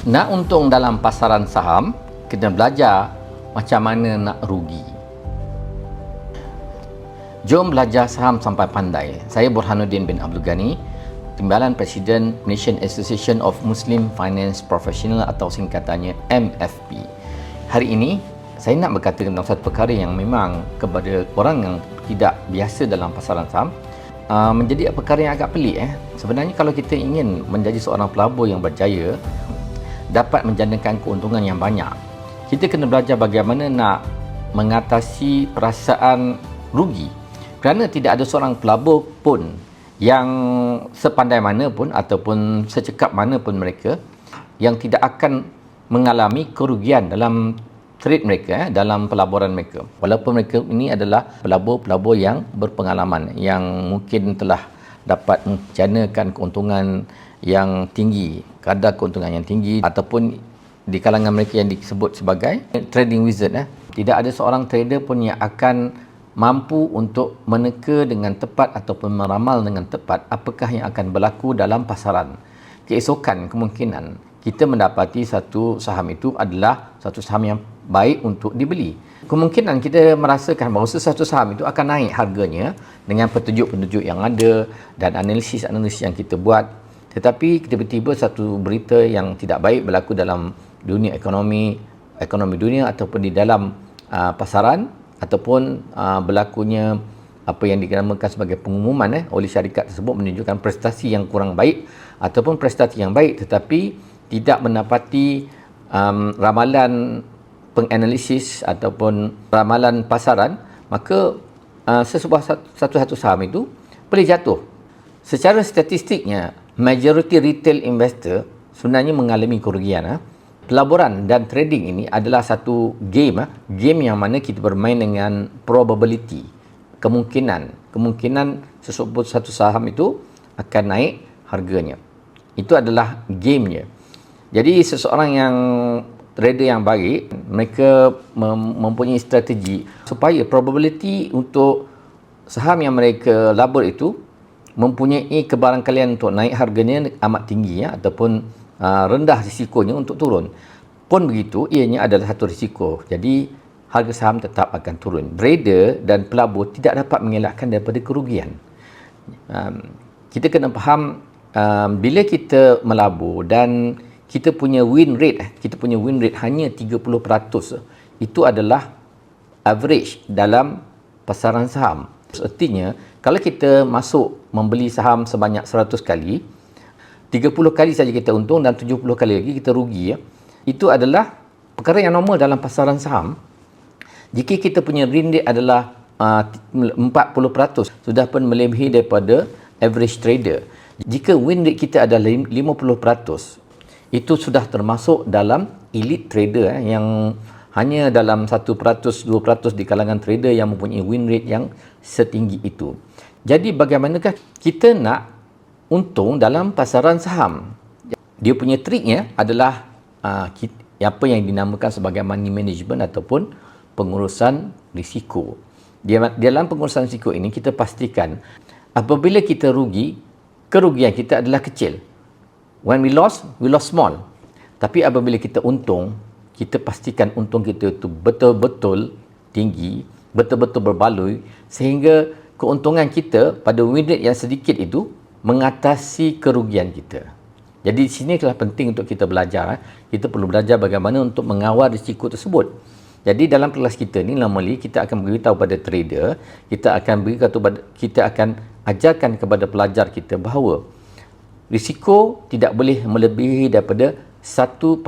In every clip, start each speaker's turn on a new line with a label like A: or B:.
A: Nak untung dalam pasaran saham, kena belajar macam mana nak rugi. Jom belajar saham sampai pandai. Saya Burhanuddin bin Abdul Ghani, Timbalan Presiden Malaysian Association of Muslim Finance Professional atau singkatannya MFP. Hari ini, saya nak berkata tentang satu perkara yang memang kepada orang yang tidak biasa dalam pasaran saham, menjadi perkara yang agak pelik. Sebenarnya kalau kita ingin menjadi seorang pelabur yang berjaya, dapat menjanakan keuntungan yang banyak, kita kena belajar bagaimana nak mengatasi perasaan rugi. Kerana tidak ada seorang pelabur pun yang sepandai mana pun ataupun secekap mana pun mereka yang tidak akan mengalami kerugian dalam trade mereka, dalam pelaburan mereka. Walaupun mereka ini adalah pelabur-pelabur yang berpengalaman, yang mungkin telah dapat menjanakan keuntungan yang tinggi, kadar keuntungan yang tinggi, ataupun di kalangan mereka yang disebut sebagai trading wizard. Tidak ada seorang trader pun yang akan mampu untuk meneka dengan tepat ataupun meramal dengan tepat apakah yang akan berlaku dalam pasaran. Keesokan kemungkinan kita mendapati satu saham itu adalah satu saham yang baik untuk dibeli. Kemungkinan kita merasakan bahawa sesuatu saham itu akan naik harganya dengan petunjuk-petunjuk yang ada dan analisis-analisis yang kita buat. Tetapi tiba-tiba satu berita yang tidak baik berlaku dalam dunia ekonomi dunia ataupun di dalam pasaran, ataupun berlakunya apa yang dinamakan sebagai pengumuman oleh syarikat tersebut menunjukkan prestasi yang kurang baik ataupun prestasi yang baik tetapi tidak mendapati ramalan penganalisis ataupun ramalan pasaran, maka satu saham itu boleh jatuh. Secara statistiknya, majoriti retail investor sebenarnya mengalami kerugian. Pelaburan dan trading ini adalah satu game yang mana kita bermain dengan probability, kemungkinan satu saham itu akan naik harganya. Itu adalah gamenya. Jadi seseorang yang trader yang baik, mereka mempunyai strategi supaya probability untuk saham yang mereka labur itu mempunyai kebarangkalian untuk naik harganya amat tinggi ataupun rendah risikonya untuk turun. Pun begitu, ianya adalah satu risiko. Jadi harga saham tetap akan turun. Trader dan pelabur tidak dapat mengelakkan daripada kerugian. Kita kena faham bila kita melabur dan kita punya win rate hanya 30%. Itu adalah average dalam pasaran saham. Artinya, kalau kita masuk membeli saham sebanyak 100 kali, 30 kali saja kita untung dan 70 kali lagi kita rugi. Itu adalah perkara yang normal dalam pasaran saham. Jika kita punya win rate adalah 40%, sudah pun melebihi daripada average trader. Jika win rate kita adalah 50%, itu sudah termasuk dalam elite trader yang hanya dalam 1%, 2% di kalangan trader yang mempunyai win rate yang setinggi itu. Jadi bagaimanakah kita nak untung dalam pasaran saham? Dia punya triknya adalah apa yang dinamakan sebagai money management ataupun pengurusan risiko. Dalam pengurusan risiko ini kita pastikan apabila kita rugi, kerugian kita adalah kecil. When we lost small. Tapi apabila kita untung, kita pastikan untung kita itu betul-betul tinggi, betul-betul berbaloi, sehingga keuntungan kita pada win rate yang sedikit itu mengatasi kerugian kita. Jadi di sini adalah penting untuk kita belajar. Kita perlu belajar bagaimana untuk mengawal risiko tersebut. Jadi dalam kelas kita ni normally kita akan beritahu pada trader, kita akan ajarkan kepada pelajar kita bahawa risiko tidak boleh melebihi daripada 1%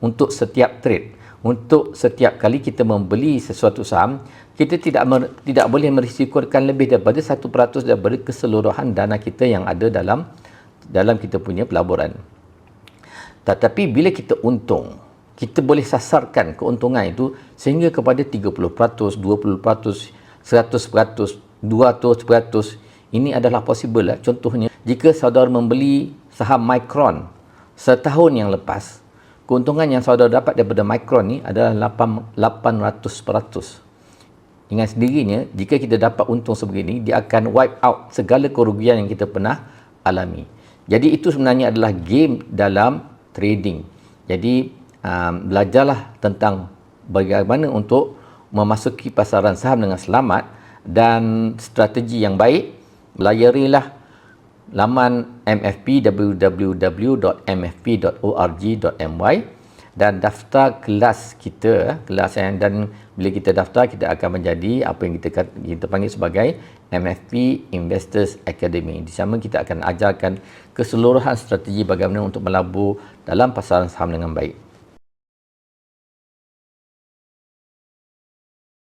A: untuk setiap trade. Untuk setiap kali kita membeli sesuatu saham, kita tidak boleh merisikokan lebih daripada 1% daripada keseluruhan dana kita yang ada dalam kita punya pelaburan. Tetapi bila kita untung, kita boleh sasarkan keuntungan itu sehingga kepada 30%, 20%, 100%, 200%. Ini adalah possible. Contohnya, jika saudara membeli saham Micron setahun yang lepas, keuntungan yang saudara dapat daripada Micron ni adalah 800%. Dengan sendirinya, jika kita dapat untung sebegini, dia akan wipe out segala kerugian yang kita pernah alami. Jadi itu sebenarnya adalah game dalam trading. Jadi belajarlah tentang bagaimana untuk memasuki pasaran saham dengan selamat dan strategi yang baik. Layarilah laman MFP www.mfp.org.my dan daftar kelas kita, dan bila kita daftar kita akan menjadi apa yang kita panggil sebagai MFP Investors Academy. Di sana kita akan ajarkan keseluruhan strategi bagaimana untuk melabur dalam pasaran saham dengan baik.